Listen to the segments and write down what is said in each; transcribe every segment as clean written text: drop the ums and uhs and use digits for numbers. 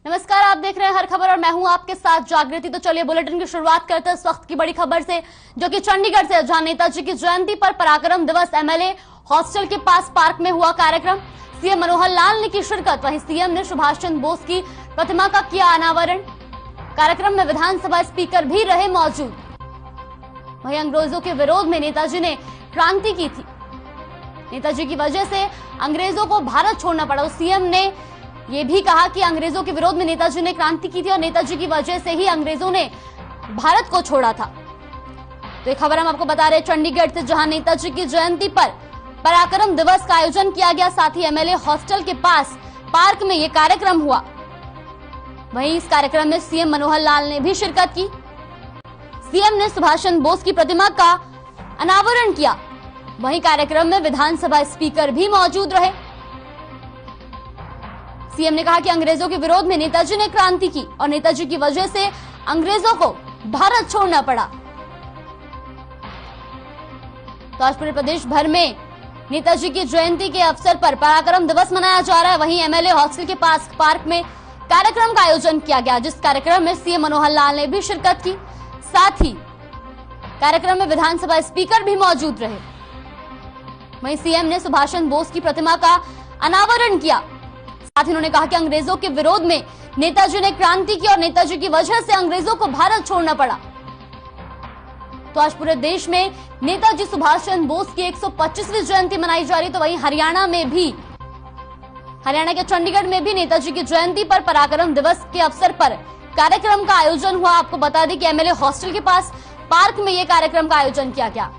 नमस्कार, आप देख रहे हैं हर खबर और मैं हूं आपके साथ जागृति। तो चलिए बुलेटिन की शुरुआत करते हैं इस वक्त की बड़ी खबर से, जो कि चंडीगढ़ से, जहां नेताजी की जयंती पर पराक्रम दिवस एमएलए हॉस्टल के पास पार्क में हुआ कार्यक्रम। सीएम मनोहर लाल ने की शिरकत, वहीं सीएम ने सुभाष चंद्र बोस की प्रतिमा का किया अनावरण। कार्यक्रम में विधानसभा स्पीकर भी रहे मौजूद। वहीं अंग्रेजों के विरोध में नेताजी ने क्रांति की थी। नेताजी की वजह से अंग्रेजों को भारत छोड़ना पड़ा। सीएम ने यह भी कहा कि अंग्रेजों के विरोध में नेताजी ने क्रांति की थी और नेताजी की वजह से ही अंग्रेजों ने भारत को छोड़ा था। तो ये खबर हम आपको बता रहे हैं चंडीगढ़ से, जहां नेताजी की जयंती पर पराक्रम दिवस का आयोजन किया गया। साथ ही एमएलए हॉस्टल के पास पार्क में यह कार्यक्रम हुआ। वहीं इस कार्यक्रम में सीएम मनोहर लाल ने भी शिरकत की। सीएम ने सुभाष चंद्र बोस की प्रतिमा का अनावरण किया। वहीं कार्यक्रम में विधानसभा स्पीकर भी मौजूद रहे। सीएम ने कहा कि अंग्रेजों के विरोध में नेताजी ने क्रांति की और नेताजी की वजह से अंग्रेजों को भारत छोड़ना पड़ा। तो आज पूरे प्रदेश भर में नेताजी की जयंती के अवसर पर पराक्रम दिवस मनाया जा रहा है। वहीं एमएलए हॉस्टल के पास पार्क में कार्यक्रम का आयोजन किया गया, जिस कार्यक्रम में सीएम मनोहर लाल ने भी शिरकत की। साथ ही कार्यक्रम में विधानसभा स्पीकर भी मौजूद रहे। वहीं सीएम ने सुभाष चंद्र बोस की प्रतिमा का अनावरण किया। साथ ही उन्होंने कहा कि अंग्रेजों के विरोध में नेताजी ने क्रांति की और नेताजी की वजह से अंग्रेजों को भारत छोड़ना पड़ा। तो आज पूरे देश में नेताजी सुभाष चंद्र बोस की 125वीं जयंती मनाई जा रही। तो वहीं हरियाणा के चंडीगढ़ में भी नेताजी की जयंती पर पराक्रम दिवस के अवसर पर कार्यक्रम का आयोजन हुआ। आपको बता दें कि एमएलए हॉस्टल के पास पार्क में यह कार्यक्रम का आयोजन किया गया।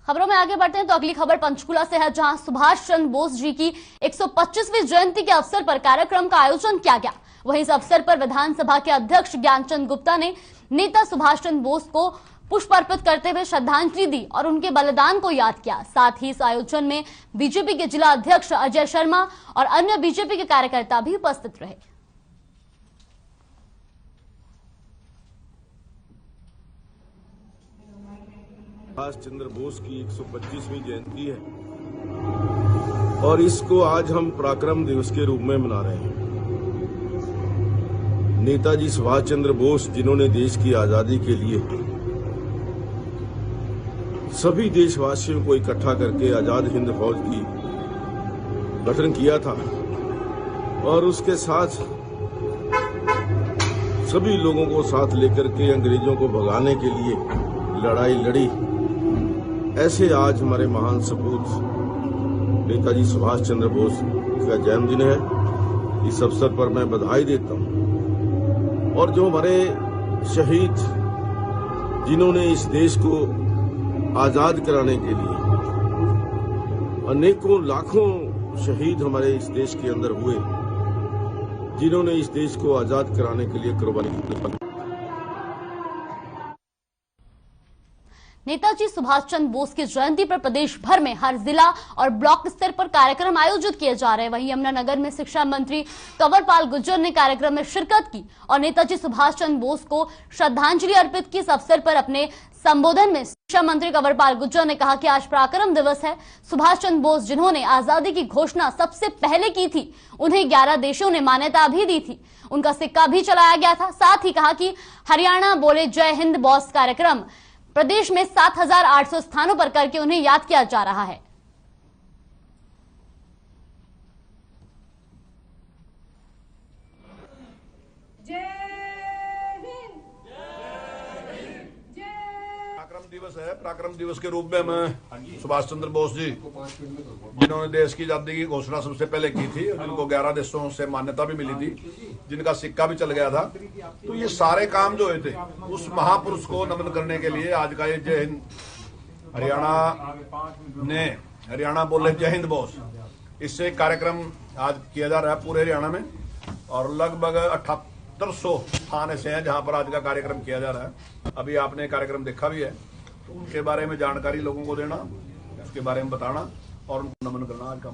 खबरों में आगे बढ़ते हैं तो अगली खबर पंचकुला से है, जहां सुभाष चंद्र बोस जी की 125वीं जयंती के अवसर पर कार्यक्रम का आयोजन किया गया। वहीं इस अवसर पर विधानसभा के अध्यक्ष ज्ञानचंद गुप्ता ने नेता सुभाष चंद्र बोस को पुष्प अर्पित करते हुए श्रद्धांजलि दी और उनके बलिदान को याद किया। साथ ही इस आयोजन में बीजेपी के जिला अध्यक्ष अजय शर्मा और अन्य बीजेपी के कार्यकर्ता भी उपस्थित रहे। सुभाष चंद्र बोस की 125वीं जयंती है और इसको आज हम पराक्रम दिवस के रूप में मना रहे हैं। नेताजी सुभाष चंद्र बोस, जिन्होंने देश की आजादी के लिए सभी देशवासियों को इकट्ठा करके आजाद हिंद फौज की गठन किया था और उसके साथ सभी लोगों को साथ लेकर के अंग्रेजों को भगाने के लिए लड़ाई लड़ी। ऐसे आज हमारे महान सपूत नेताजी सुभाष चंद्र बोस का जन्मदिन है। इस अवसर पर मैं बधाई देता हूं और जो हमारे शहीद, जिन्होंने इस देश को आजाद कराने के लिए अनेकों लाखों शहीद हमारे इस देश के अंदर हुए, जिन्होंने इस देश को आजाद कराने के लिए कुर्बानी दी। नेताजी सुभाष चंद्र बोस की जयंती पर प्रदेश भर में हर जिला और ब्लॉक स्तर पर कार्यक्रम आयोजित किए जा रहे हैं। वहीं यमुनानगर में शिक्षा मंत्री कंवरपाल गुर्जर ने कार्यक्रम में शिरकत की और नेताजी सुभाष चंद्र बोस को श्रद्धांजलि अर्पित की। इस अवसर पर अपने संबोधन में शिक्षा मंत्री कंवरपाल गुर्जर ने कहा कि आज पराक्रम दिवस है। सुभाष चंद्र बोस, जिन्होंने आजादी की घोषणा सबसे पहले की थी, उन्हें 11 देशों ने मान्यता भी दी थी, उनका सिक्का भी चलाया गया था। साथ ही कहा कि हरियाणा बोले जय हिंद बॉस कार्यक्रम प्रदेश में 7,800 स्थानों पर करके उन्हें याद किया जा रहा है। पराक्रम दिवस है। पराक्रम दिवस के रूप में मैं सुभाष चंद्र बोस जी, जिन्होंने देश की आजादी की घोषणा सबसे पहले की थी, जिनको 11 देशों से मान्यता भी मिली थी, जिनका सिक्का भी चल गया था, तो ये सारे काम जो हुए थे उस महापुरुष को नमन करने के लिए आज का ये जय हिंद हरियाणा बोले जय हिंद बोस, इससे कार्यक्रम आज किया जा रहा है पूरे हरियाणा में और लगभग 7800 स्थान ऐसे हैं जहां पर आज का कार्यक्रम किया जा रहा है। अभी आपने कार्यक्रम देखा भी है, तो उनके बारे में जानकारी लोगों को देना, उसके बारे में बताना और उनको नमन करना आज का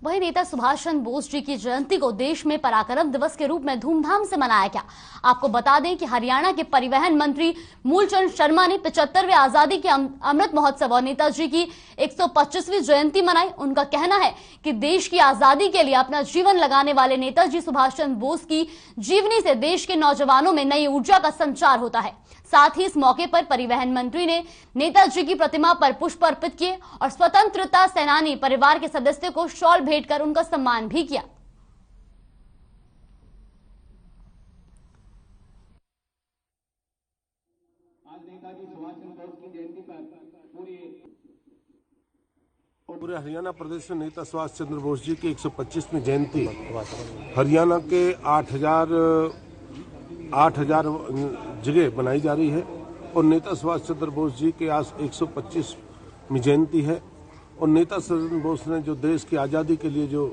वहीं नेता सुभाष चंद्र बोस जी की जयंती को देश में पराक्रम दिवस के रूप में धूमधाम से मनाया गया। आपको बता दें कि हरियाणा के परिवहन मंत्री मूलचंद शर्मा ने 75वें आजादी के अमृत महोत्सव और नेताजी की 125वीं जयंती मनाई। उनका कहना है कि देश की आजादी के लिए अपना जीवन लगाने वाले नेताजी सुभाष चंद्र बोस की जीवनी से देश के नौजवानों में नई ऊर्जा का संचार होता है। साथ ही इस मौके पर परिवहन मंत्री ने नेताजी की प्रतिमा पर पुष्प अर्पित किए और स्वतंत्रता सेनानी परिवार के सदस्यों को शॉल भेंटकर उनका सम्मान भी किया। आज नेताजी सुभाष चंद्र बोस की जयंती पर पूरे हरियाणा प्रदेश में नेता सुभाष चंद्र बोस जी की 125वीं जयंती हरियाणा के 8,000 जगह बनाई जा रही है और नेता सुभाष चंद्र बोस जी के आज 125वीं जयंती है। और नेता चंद्र बोस ने जो देश की आज़ादी के लिए जो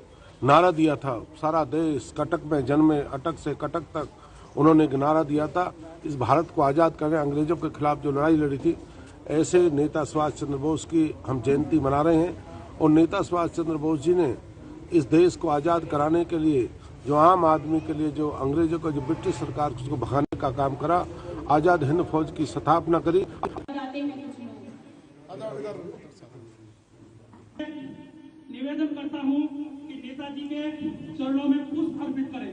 नारा दिया था, सारा देश कटक में जन्मे, अटक से कटक तक उन्होंने एक नारा दिया था, इस भारत को आज़ाद करने अंग्रेजों के खिलाफ जो लड़ाई लड़ी थी, ऐसे नेता सुभाष चंद्र बोस की हम जयंती मना रहे हैं। और नेता सुभाष चंद्र बोस जी ने इस देश को आज़ाद कराने के लिए, जो आम आदमी के लिए, जो अंग्रेजों को, जो ब्रिटिश सरकार को भगाने का काम करा, आज़ाद हिंद फौज की स्थापना करी। निवेदन करता हूं कि नेताजी के चरणों में पुष्प अर्पित करें।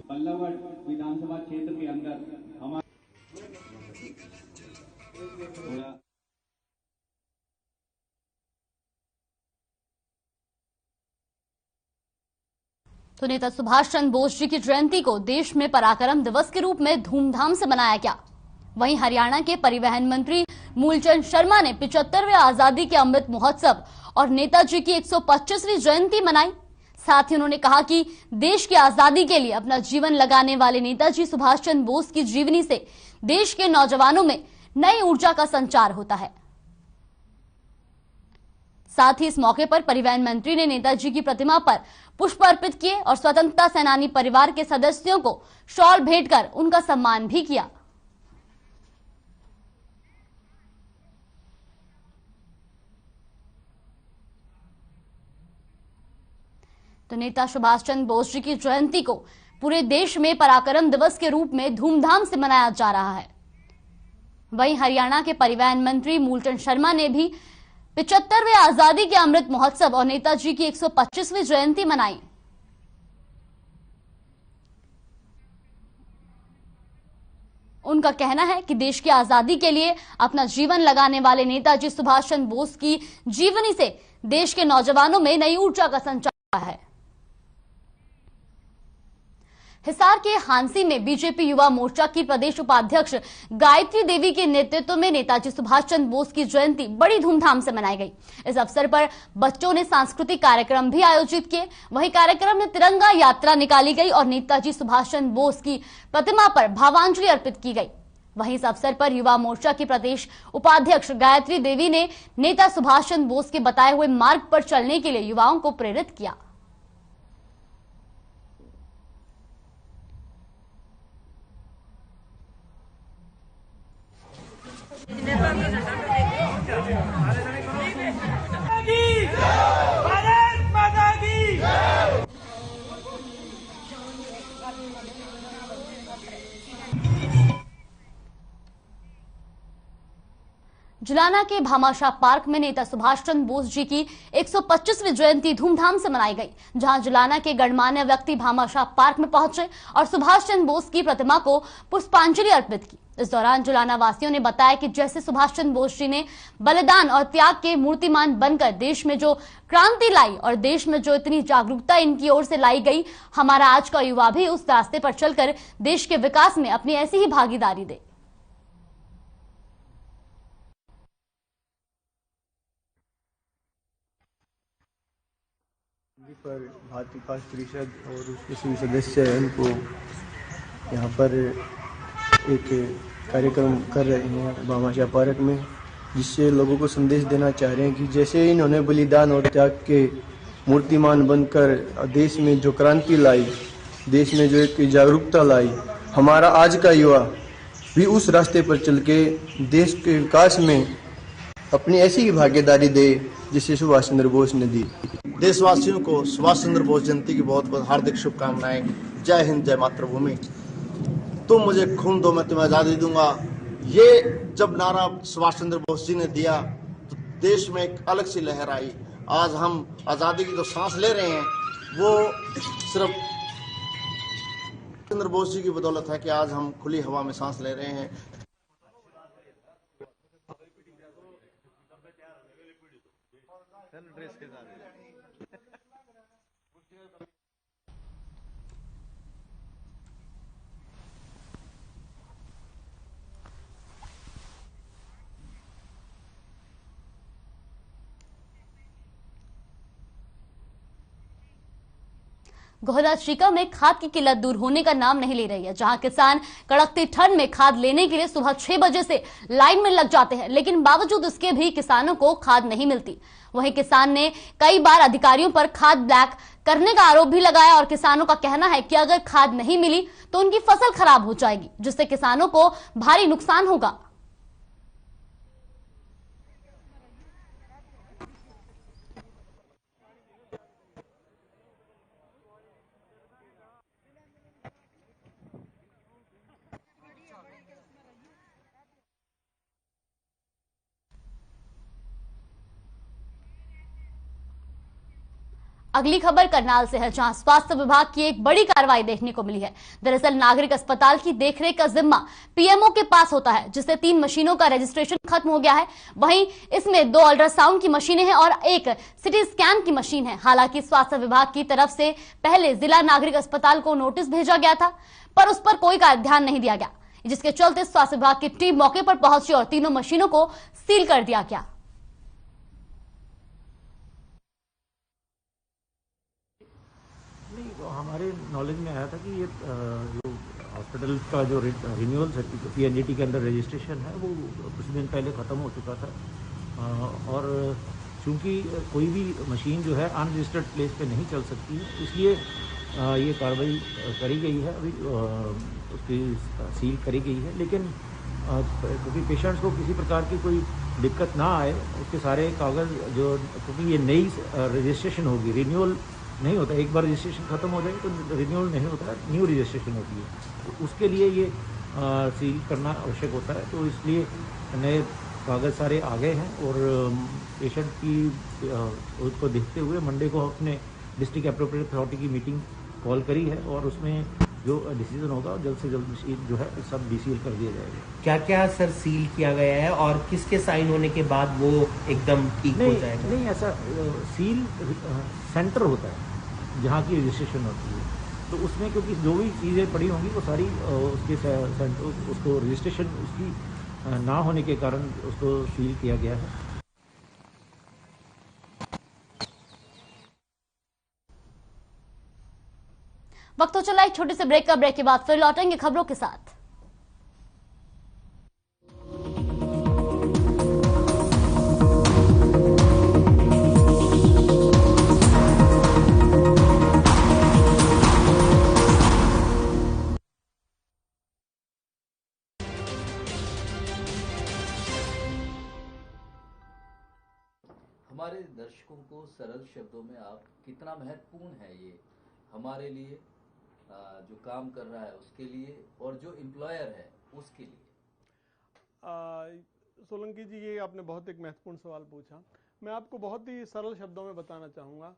बल्लभगढ़ विधानसभा क्षेत्र के अंदर हमारे तो नेता सुभाष चंद्र बोस जी की जयंती को देश में पराक्रम दिवस के रूप में धूमधाम से मनाया गया। वहीं हरियाणा के परिवहन मंत्री मूलचंद शर्मा ने 75वें आजादी के अमृत महोत्सव और नेताजी की 125वीं जयंती मनाई। साथ ही उन्होंने कहा कि देश की आजादी के लिए अपना जीवन लगाने वाले नेताजी सुभाष चंद्र बोस की जीवनी से देश के नौजवानों में नई ऊर्जा का संचार होता है। साथ ही इस मौके पर परिवहन मंत्री ने नेताजी की प्रतिमा पर पुष्प अर्पित किए और स्वतंत्रता सेनानी परिवार के सदस्यों को शॉल भेंटकर उनका सम्मान भी किया। तो नेता सुभाष चंद्र बोस जी की जयंती को पूरे देश में पराक्रम दिवस के रूप में धूमधाम से मनाया जा रहा है। वहीं हरियाणा के परिवहन मंत्री मूलचंद शर्मा ने भी 75वें आजादी के अमृत महोत्सव और नेताजी की 125वीं जयंती मनाई। उनका कहना है कि देश की आजादी के लिए अपना जीवन लगाने वाले नेताजी सुभाष चंद्र बोस की जीवनी से देश के नौजवानों में नई ऊर्जा का संचार है। हिसार के हांसी में बीजेपी युवा मोर्चा की प्रदेश उपाध्यक्ष गायत्री देवी के नेतृत्व में नेताजी सुभाष चंद्र बोस की जयंती बड़ी धूमधाम से मनाई गई। इस अवसर पर बच्चों ने सांस्कृतिक कार्यक्रम भी आयोजित किए। वहीं कार्यक्रम में तिरंगा यात्रा निकाली गई और नेताजी सुभाष चंद्र बोस की प्रतिमा पर भावांजलि अर्पित की गई। वहीं इस अवसर पर युवा मोर्चा की प्रदेश उपाध्यक्ष गायत्री देवी ने नेता सुभाष चंद्र बोस के बताए हुए मार्ग पर चलने के लिए युवाओं को प्रेरित किया। भारत माता की जुलाना के भामाशाह पार्क में नेता सुभाष चंद्र बोस जी की 125वीं जयंती धूमधाम से मनाई गई, जहां जुलाना के गणमान्य व्यक्ति भामाशाह पार्क में पहुंचे और सुभाष चंद्र बोस की प्रतिमा को पुष्पांजलि अर्पित की। इस दौरान जुलाना वासियों ने बताया कि जैसे सुभाष चंद्र बोस जी ने बलिदान और त्याग के मूर्तिमान बनकर देश में जो क्रांति लाई और देश में जो इतनी जागरूकता इनकी ओर से लाई गई, हमारा आज का युवा भी उस रास्ते पर चलकर देश के विकास में अपनी ऐसी ही भागीदारी दे। पर भारतीय विकास परिषद और उसके सभी सदस्य हैं, उनको यहाँ पर एक कार्यक्रम कर रहे हैं भामाशाह पार्क में, जिससे लोगों को संदेश देना चाह रहे हैं कि जैसे इन्होंने बलिदान और त्याग के मूर्तिमान बनकर देश में जो क्रांति लाई, देश में जो एक जागरूकता लाई, हमारा आज का युवा भी उस रास्ते पर चल के देश के विकास में अपनी ऐसी ही भागीदारी दे जिसे सुभाष चंद्र बोस ने दी। देशवासियों को सुभाष चंद्र बोस जयंती की बहुत बहुत हार्दिक शुभकामनाएं। जय हिंद, जय मातृभूमि। तुम मुझे खून दो, मैं तुम्हें आजादी दूंगा। ये जब नारा सुभाष चंद्र बोस जी ने दिया तो देश में एक अलग सी लहर आई। आज हम आजादी की जो सांस ले रहे हैं वो सिर्फ चंद्र बोस जी की बदौलत है कि आज हम खुली हवा में सांस ले रहे हैं। गोहदा श्रीका में खाद की किल्लत दूर होने का नाम नहीं ले रही है, जहां किसान कड़कती ठंड में खाद लेने के लिए सुबह 6 बजे से लाइन में लग जाते हैं, लेकिन बावजूद इसके भी किसानों को खाद नहीं मिलती। वहीं किसान ने कई बार अधिकारियों पर खाद ब्लैक करने का आरोप भी लगाया और किसानों का कहना है कि अगर खाद नहीं मिली तो उनकी फसल खराब हो जाएगी, जिससे किसानों को भारी नुकसान होगा। अगली खबर करनाल से है, जहां स्वास्थ्य विभाग की एक बड़ी कार्रवाई देखने को मिली है। दरअसल नागरिक अस्पताल की देखरेख का जिम्मा पीएमओ के पास होता है, जिससे 3 मशीनों का रजिस्ट्रेशन खत्म हो गया है। वहीं इसमें 2 अल्ट्रासाउंड की मशीनें हैं और एक सिटी स्कैन की मशीन है। हालांकि स्वास्थ्य विभाग की तरफ से पहले जिला नागरिक अस्पताल को नोटिस भेजा गया था, पर उस पर कोई ध्यान नहीं दिया गया, जिसके चलते स्वास्थ्य विभाग की टीम मौके पर पहुंची और तीनों मशीनों को सील कर दिया गया। हमारे नॉलेज में आया था कि ये जो हॉस्पिटल का जो रिन्यूअल सर्टिफिकेट पीएनजीटी के अंदर रजिस्ट्रेशन है वो कुछ दिन पहले ख़त्म हो चुका था और चूंकि कोई भी मशीन जो है अनरजिस्टर्ड प्लेस पे नहीं चल सकती है, इसलिए ये कार्रवाई करी गई है। अभी उसकी सील करी गई है, लेकिन क्योंकि पेशेंट्स को किसी प्रकार की कोई दिक्कत ना आए उसके सारे कागज़ जो, क्योंकि ये नई रजिस्ट्रेशन होगी, रिन्यूअल नहीं होता। एक बार रजिस्ट्रेशन खत्म हो जाए तो रिन्यूअल नहीं होता है, न्यू रजिस्ट्रेशन होती है। तो उसके लिए ये सील करना आवश्यक होता है, तो इसलिए नए कागज़ सारे आ गए हैं और पेशेंट की उसको देखते हुए मंडे को अपने डिस्ट्रिक्ट एप्रोप्रिएट अथॉरिटी की मीटिंग कॉल करी है और उसमें जो डिसीजन होगा जल्द से जल्द जो है सब डीसीएल कर दिया जाएगा। क्या क्या सर सील किया गया है और किसके साइन होने के बाद वो एकदम ठीक हो जाएगा? नहीं, ऐसा सील सेंटर होता है जहाँ की रजिस्ट्रेशन होती है, तो उसमें क्योंकि जो भी चीज़ें पड़ी होंगी वो सारी उसके उसको रजिस्ट्रेशन उसकी ना होने के कारण उसको सील किया गया है। वक्त हो चला एक छोटे से ब्रेक का। ब्रेक के बाद फिर लौटेंगे खबरों के साथ। हमारे दर्शकों को सरल शब्दों में आप कितना महत्वपूर्ण है ये हमारे लिए, जो काम कर रहा है उसके लिए और जो एम्प्लॉयर है उसके लिए? सोलंकी जी, ये आपने बहुत एक महत्वपूर्ण सवाल पूछा। मैं आपको बहुत ही सरल शब्दों में बताना चाहूँगा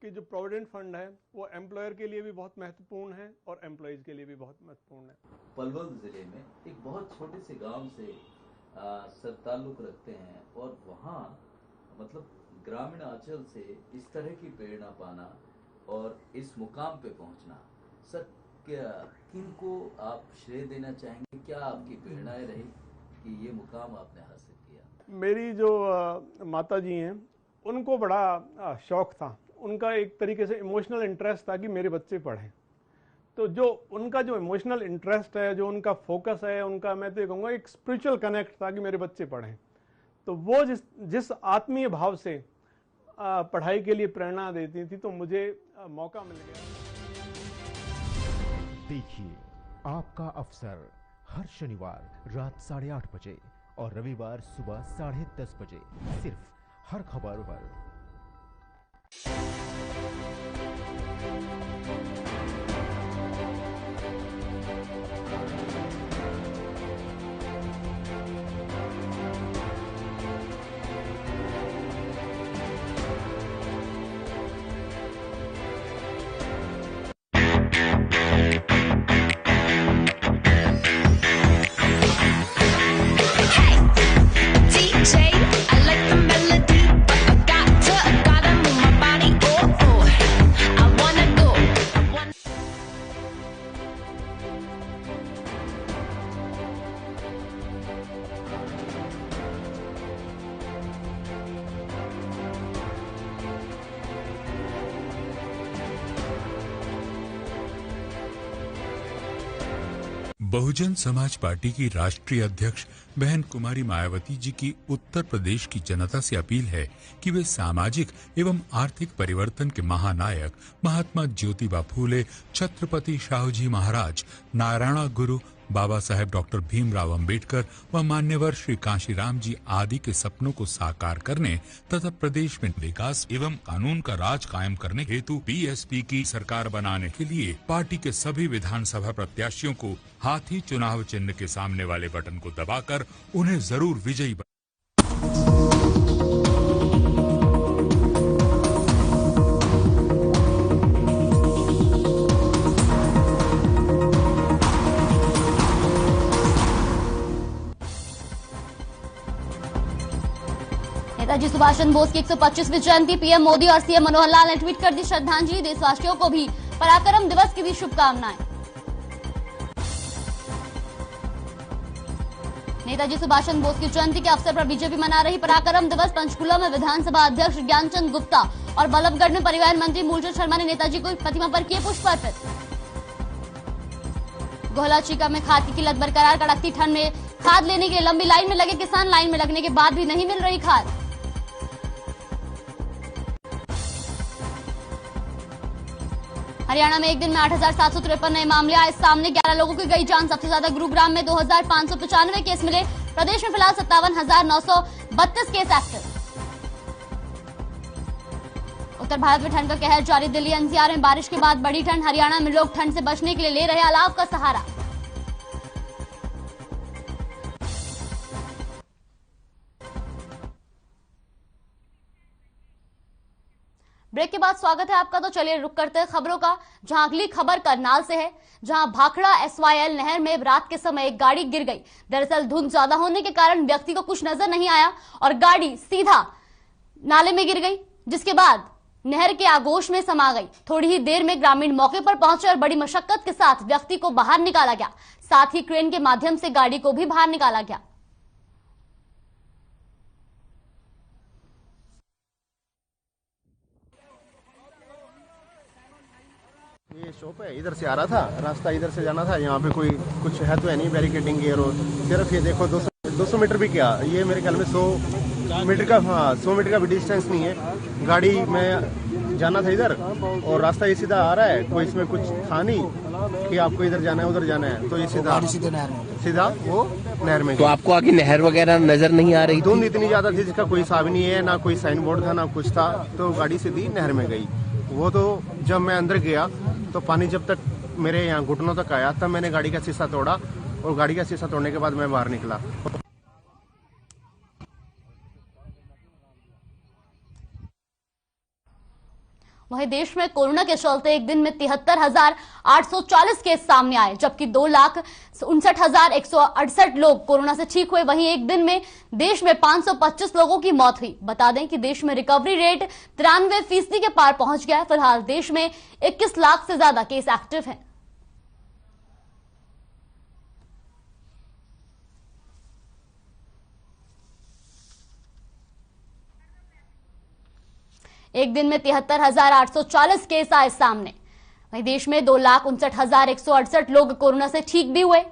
कि जो प्रोविडेंट फंड है वो एम्प्लॉयर के लिए भी बहुत महत्वपूर्ण है और एम्प्लॉयज़ के लिए भी बहुत महत्वपूर्ण है। पलवल जिले में एक बहुत छोटे से गांव से सर ताल्लुक रखते हैं और वहाँ मतलब ग्रामीण अंचल से इस तरह की प्रेरणा पाना और इस मुकाम पे पहुंचना, सर क्या किनको आप श्रेय देना चाहेंगे? क्या आपकी प्रेरणाएं रही कि ये मुकाम आपने हासिल किया? मेरी जो माता जी हैं उनको बड़ा शौक था, उनका एक तरीके से इमोशनल इंटरेस्ट था कि मेरे बच्चे पढ़ें। तो जो उनका जो इमोशनल इंटरेस्ट है, जो उनका फोकस है, उनका मैं तो ये कहूँगा एक स्पिरिचुअल कनेक्ट था कि मेरे बच्चे पढ़ें। तो वो जिस आत्मीय भाव से पढ़ाई के लिए प्रेरणा देती थी, तो मुझे मौका मिल गया। देखिए आपका अफसर हर शनिवार रात 8:30 बजे और रविवार सुबह 10:30 बजे सिर्फ हर खबर पर। बहुजन समाज पार्टी की राष्ट्रीय अध्यक्ष बहन कुमारी मायावती जी की उत्तर प्रदेश की जनता से अपील है कि वे सामाजिक एवं आर्थिक परिवर्तन के महानायक महात्मा ज्योतिबा फूले, छत्रपति शाहूजी महाराज, नारायण गुरु बाबा साहेब डॉक्टर भीमराव अंबेडकर व मान्यवर श्री कांशीराम जी आदि के सपनों को साकार करने तथा प्रदेश में विकास एवं कानून का राज कायम करने हेतु बीएसपी की सरकार बनाने के लिए पार्टी के सभी विधानसभा प्रत्याशियों को हाथी चुनाव चिन्ह के सामने वाले बटन को दबाकर उन्हें जरूर विजयी नेताजी सुभाष चंद्र बोस की 125वीं जयंती, पीएम मोदी और सीएम मनोहर लाल ने ट्वीट कर दी श्रद्धांजलि। देशवासियों को भी पराक्रम दिवस की दी शुभकामनाएं। नेताजी सुभाष चंद्र बोस की जयंती के अवसर पर बीजेपी मना रही पराक्रम दिवस। पंचकुला में विधानसभा अध्यक्ष ज्ञानचंद गुप्ता और बल्लभगढ़ में परिवहन मंत्री मूलचंद शर्मा ने नेताजी को प्रतिमा पर किए पुष्प अर्पित। गोहला चीका में खाद की किल्लत बरकरार, कड़कती ठंड में खाद लेने के लिए लंबी लाइन में लगे किसान, लाइन में लगने के बाद भी नहीं मिल रही खाद। हरियाणा में एक दिन में 8,753 नए मामले आए सामने, 11 लोगों की गई जान। सबसे ज्यादा गुरुग्राम में 2,595 केस मिले। प्रदेश में फिलहाल 57,932 केस एक्टिव। उत्तर भारत में ठंड का कहर जारी, दिल्ली एनसीआर में बारिश के बाद बड़ी ठंड। हरियाणा में लोग ठंड से बचने के लिए ले रहे अलाव का सहारा। ब्रेक के बाद स्वागत है आपका। तो चलिए रुक करते हैं खबरों का, जहां अगली खबर करनाल से है, जहां भाखड़ा एसवाईएल नहर में रात के समय एक गाड़ी गिर गई। दरअसल धुंध ज्यादा होने के कारण व्यक्ति को कुछ नजर नहीं आया और गाड़ी सीधा नाले में गिर गई, जिसके बाद नहर के आगोश में समा गई। थोड़ी ही देर में ग्रामीण मौके पर पहुंचे और बड़ी मशक्कत के साथ व्यक्ति को बाहर निकाला गया। साथ ही क्रेन के माध्यम से गाड़ी को भी बाहर निकाला गया। ये शॉप है, इधर से आ रहा था, रास्ता इधर से जाना था। यहाँ पे कोई कुछ है तो है नहीं, बैरिकेडिंग की रोड। सिर्फ ये देखो 200 मीटर भी क्या, ये मेरे ख्याल में 100 मीटर का, हाँ 100 मीटर का भी डिस्टेंस नहीं है। गाड़ी में जाना था इधर और रास्ता ये सीधा आ रहा है, कोई इसमें कुछ था नहीं कि आपको इधर जाना है उधर जाना है, तो ये सीधा वो नहर में। तो आपको आगे नहर वगैरह नजर नहीं आ रही? धुंध इतनी ज्यादा थी जिसका कोई हिसाब नहीं है, ना कोई साइन बोर्ड था ना कुछ था, तो गाड़ी सीधी नहर में गई। वो तो जब मैं अंदर गया तो पानी जब तक मेरे यहाँ घुटनों तक आया तब मैंने गाड़ी का शीशा तोड़ा और गाड़ी का शीशा तोड़ने के बाद मैं बाहर निकला। वहीं देश में कोरोना के चलते एक दिन में 73,840 केस सामने आए, जबकि 2,59,168 लोग कोरोना से ठीक हुए। वहीं एक दिन में देश में 525 लोगों की मौत हुई। बता दें कि देश में रिकवरी रेट 93% के पार पहुंच गया है। फिलहाल देश में 21 लाख से ज्यादा केस एक्टिव हैं। एक दिन में 73,840 केस आए सामने। वहीं देश में 2,59,168 लोग कोरोना से ठीक भी हुए।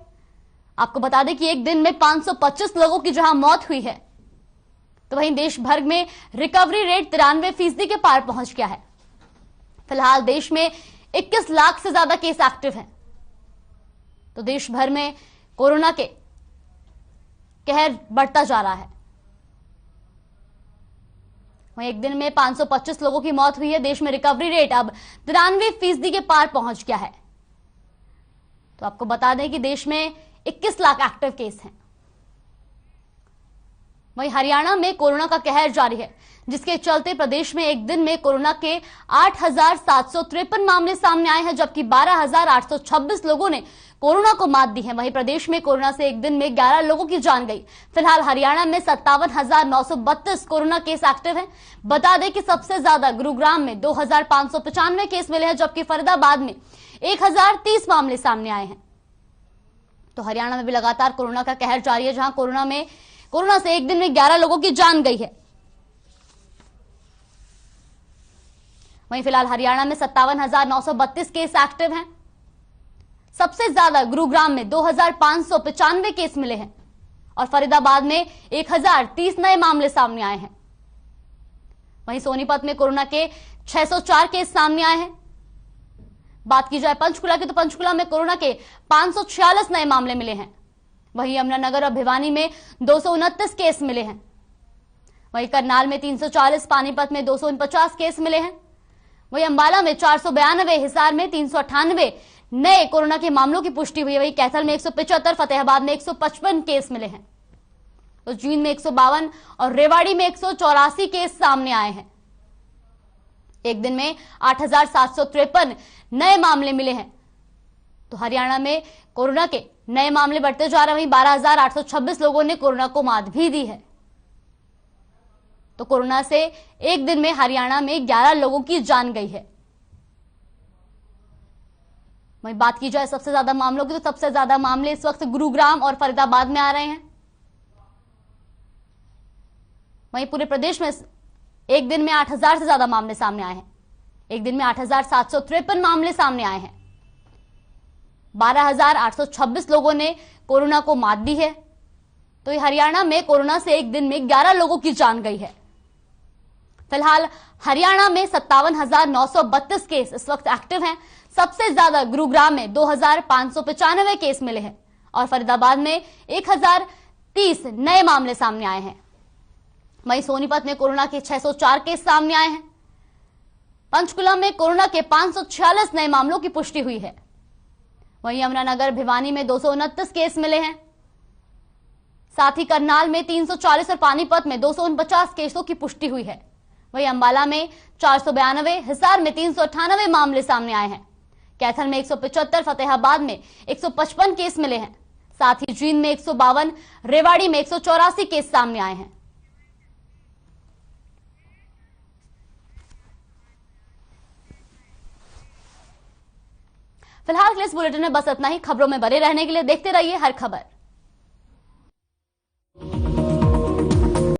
आपको बता दें कि एक दिन में 525 लोगों की जहां मौत हुई है, तो वहीं देश भर में रिकवरी रेट 93% के पार पहुंच गया है। फिलहाल देश में 21 लाख से ज्यादा केस एक्टिव हैं। तो देश भर में कोरोना के कहर बढ़ता जा रहा है। वहीं एक दिन में 525 लोगों की मौत हुई है। देश में रिकवरी रेट अब 93% के पार पहुंच गया है। तो आपको बता दें कि देश में 21 लाख एक्टिव केस हैं। वहीं हरियाणा में कोरोना का कहर जारी है, जिसके चलते प्रदेश में एक दिन में कोरोना के 8,753 मामले सामने आए हैं, जबकि 12,826 लोगों ने कोरोना को मात दी है। वहीं प्रदेश में कोरोना से एक दिन में 11 लोगों की जान गई। फिलहाल हरियाणा में 57,932 कोरोना केस एक्टिव हैं। बता दें कि सबसे ज्यादा गुरुग्राम में 2,595 केस मिले हैं, जबकि फरीदाबाद में 1,030 मामले सामने आए हैं। तो हरियाणा में भी लगातार कोरोना का कहर जारी है, जहां कोरोना से एक दिन में 11 लोगों की जान गई है। वहीं फिलहाल हरियाणा में 57,932 केस एक्टिव हैं। सबसे ज्यादा गुरुग्राम में 2,595 केस मिले हैं और फरीदाबाद में 1,030 नए मामले सामने आए हैं। वहीं सोनीपत में कोरोना के 604 केस सामने आए हैं। बात की जाए पंचकुला की, तो पंचकुला में कोरोना के 546 नए मामले मिले हैं। वहीं यमुनानगर और भिवानी में 229 केस मिले हैं। वहीं करनाल में 340, पानीपत में 249 केस मिले हैं। वहीं अंबाला में 492, हिसार में 398 नए कोरोना के मामलों की पुष्टि हुई है। वहीं कैथल में 175, फतेहाबाद में 155 केस मिले हैं। तो जींद में 152 और रेवाड़ी में 184 केस सामने आए हैं। एक दिन में 8,753 नए मामले मिले हैं। तो हरियाणा में कोरोना के नए मामले बढ़ते जा रहे हैं। वहीं 12,826 लोगों ने कोरोना को मात भी दी है। तो कोरोना से एक दिन में हरियाणा में 11 लोगों की जान गई है। वहीं बात की जाए सबसे ज्यादा मामलों की, तो सबसे ज्यादा मामले इस वक्त गुरुग्राम और फरीदाबाद में आ रहे हैं। वहीं पूरे प्रदेश में एक दिन में 8,000 से ज्यादा मामले सामने आए हैं। एक दिन में 8,753 मामले सामने आए हैं। 12,826 लोगों ने कोरोना को मात दी है। तो ये हरियाणा में कोरोना से एक दिन में 11 लोगों की जान गई है। फिलहाल हरियाणा में 57,932 केस इस वक्त एक्टिव हैं। सबसे ज्यादा गुरुग्राम में 2,595 केस मिले हैं और फरीदाबाद में 1,030 नए मामले सामने आए हैं। वहीं सोनीपत में कोरोना के 604 केस सामने आए हैं। पंचकुला में कोरोना के 546 नए मामलों की पुष्टि हुई है। वहीं यमुनानगर, भिवानी में 229 केस मिले हैं। साथ ही करनाल में 340 और पानीपत में 249 केसों की पुष्टि हुई है। वहीं अंबाला में 492, हिसार में 398 मामले सामने आए हैं। कैथल में 175, फतेहाबाद में 155 केस मिले हैं। साथ ही जींद में 152, रेवाड़ी में 184 केस सामने आए हैं। फिलहाल के लिए इस बुलेटिन में बस इतना ही। खबरों में बने रहने के लिए देखते रहिए हर खबर।